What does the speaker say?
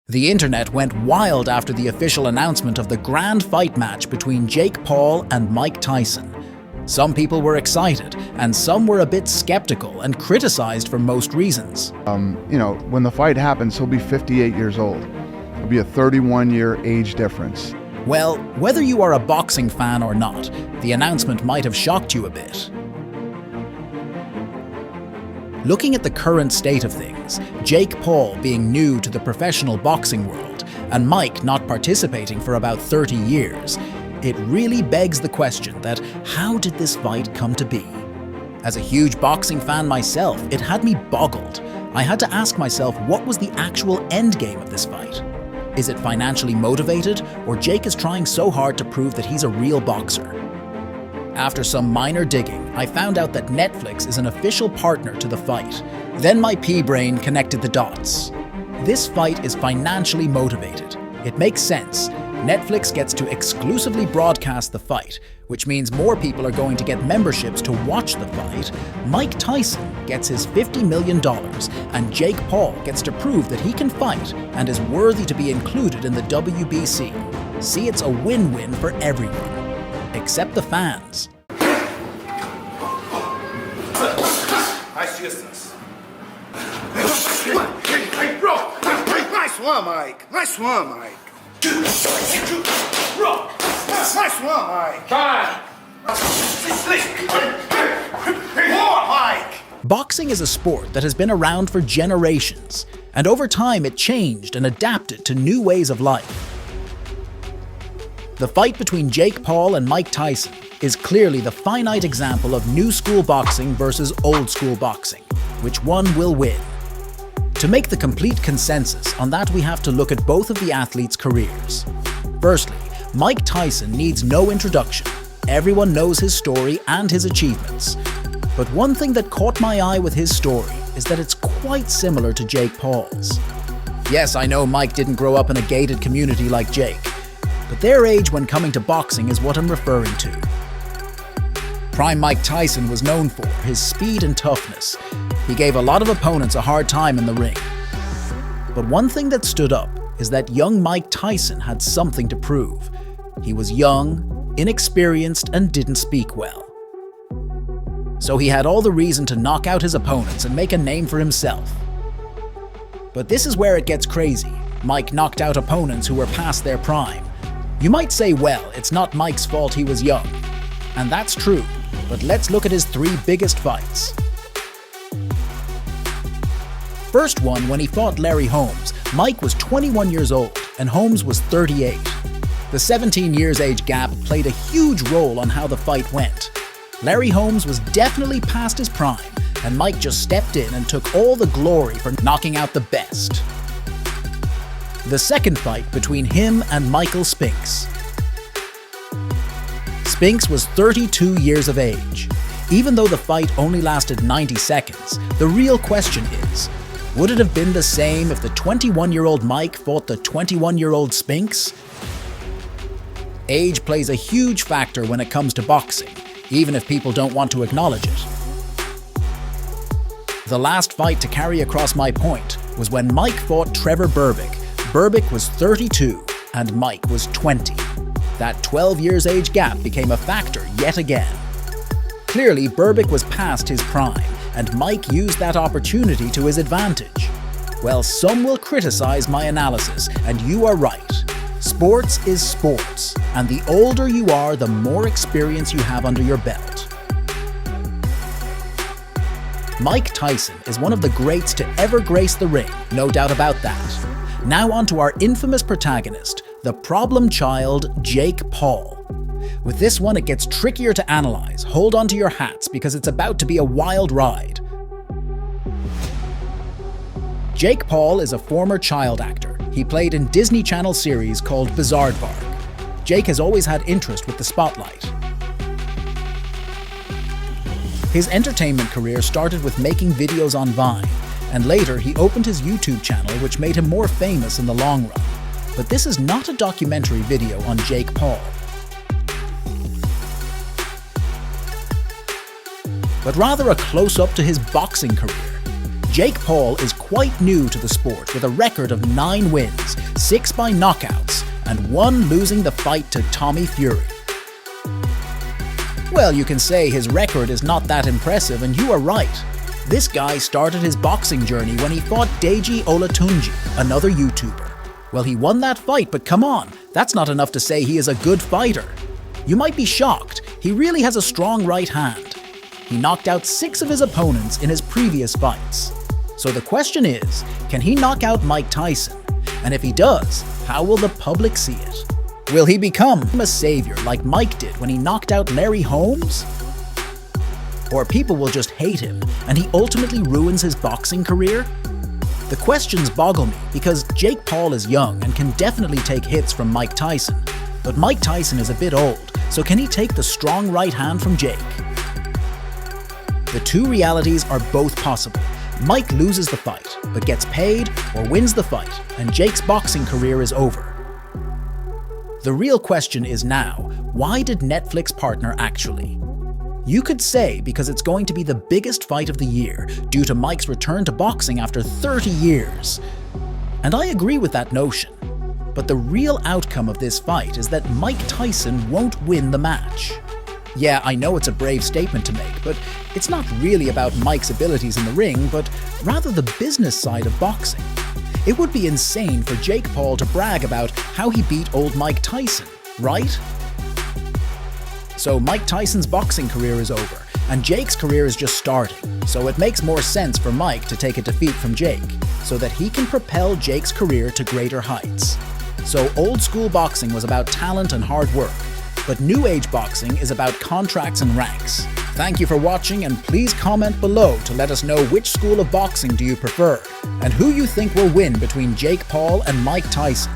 The internet went wild after the official announcement of the grand fight match between Jake Paul and Mike Tyson. Some people were excited, and some were a bit skeptical and criticized for most reasons. When the fight happens, he'll be 58 years old. It'll be a 31-year age difference. Well, whether you are a boxing fan or not, the announcement might have shocked you a bit. Looking at the current state of things, Jake Paul being new to the professional boxing world, and Mike not participating for about 30 years, it really begs the question that how did this fight come to be? As a huge boxing fan myself, it had me boggled. I had to ask myself, what was the actual end game of this fight? Is it financially motivated, or Jake is trying so hard to prove that he's a real boxer? After some minor digging, I found out that Netflix is an official partner to the fight. Then my pea-brain connected the dots. This fight is financially motivated. It makes sense. Netflix gets to exclusively broadcast the fight, which means more people are going to get memberships to watch the fight. Mike Tyson gets his $50 million, and Jake Paul gets to prove that he can fight and is worthy to be included in the WBC. See, it's a win-win for everyone. Except the fans. Nice distance. Hey, bro! Nice one, Mike. Nice one, Mike. Bro! Nice one, Mike. Fine. More, Mike. Boxing is a sport that has been around for generations, and over time it changed and adapted to new ways of life. The fight between Jake Paul and Mike Tyson is clearly the finite example of new school boxing versus old school boxing. Which one will win? To make the complete consensus on that, we have to look at both of the athletes' careers. Firstly, Mike Tyson needs no introduction. Everyone knows his story and his achievements. But one thing that caught my eye with his story is that it's quite similar to Jake Paul's. Yes, I know Mike didn't grow up in a gated community like Jake, but their age when coming to boxing is what I'm referring to. Prime Mike Tyson was known for his speed and toughness. He gave a lot of opponents a hard time in the ring. But one thing that stood up is that young Mike Tyson had something to prove. He was young, inexperienced, and didn't speak well. So he had all the reason to knock out his opponents and make a name for himself. But this is where it gets crazy. Mike knocked out opponents who were past their prime. You might say, well, it's not Mike's fault he was young. And that's true, but let's look at his three biggest fights. First one, when he fought Larry Holmes, Mike was 21 years old and Holmes was 38. The 17 years age gap played a huge role on how the fight went. Larry Holmes was definitely past his prime, and Mike just stepped in and took all the glory for knocking out the best. The second fight between him and Michael Spinks. Spinks was 32 years of age. Even though the fight only lasted 90 seconds, the real question is, would it have been the same if the 21-year-old Mike fought the 21-year-old Spinks? Age plays a huge factor when it comes to boxing, even if people don't want to acknowledge it. The last fight to carry across my point was when Mike fought Trevor Berbick. Berbick was 32 and Mike was 20. That 12 years age gap became a factor yet again. Clearly, Berbick was past his prime, and Mike used that opportunity to his advantage. Well, some will criticize my analysis, and you are right. Sports is sports, and the older you are, the more experience you have under your belt. Mike Tyson is one of the greats to ever grace the ring, no doubt about that. Now on to our infamous protagonist, the problem child, Jake Paul. With this one, it gets trickier to analyze. Hold on to your hats because it's about to be a wild ride. Jake Paul is a former child actor. He played in Disney Channel series called Bizaardvark. Jake has always had interest with the spotlight. His entertainment career started with making videos on Vine, and later he opened his YouTube channel, which made him more famous in the long run. But this is not a documentary video on Jake Paul, but rather a close-up to his boxing career. Jake Paul is quite new to the sport with a record of 9 wins, 6 by knockouts, and 1 losing the fight to Tommy Fury. Well, you can say his record is not that impressive, and you are right. This guy started his boxing journey when he fought Deji Olatunji, another YouTuber. Well, he won that fight, but come on, that's not enough to say he is a good fighter. You might be shocked, he really has a strong right hand. He knocked out 6 of his opponents in his previous fights. So the question is, can he knock out Mike Tyson? And if he does, how will the public see it? Will he become a savior like Mike did when he knocked out Larry Holmes? Or people will just hate him and he ultimately ruins his boxing career? The questions boggle me because Jake Paul is young and can definitely take hits from Mike Tyson. But Mike Tyson is a bit old, so can he take the strong right hand from Jake? The two realities are both possible. Mike loses the fight, but gets paid, or wins the fight, and Jake's boxing career is over. The real question is now, why did Netflix partner actually? You could say because it's going to be the biggest fight of the year due to Mike's return to boxing after 30 years. And I agree with that notion. But the real outcome of this fight is that Mike Tyson won't win the match. Yeah, I know it's a brave statement to make, but it's not really about Mike's abilities in the ring, but rather the business side of boxing. It would be insane for Jake Paul to brag about how he beat old Mike Tyson, right? So Mike Tyson's boxing career is over, and Jake's career is just starting, so it makes more sense for Mike to take a defeat from Jake, so that he can propel Jake's career to greater heights. So old school boxing was about talent and hard work, but new age boxing is about contracts and ranks. Thank you for watching, and please comment below to let us know which school of boxing do you prefer, and who you think will win between Jake Paul and Mike Tyson.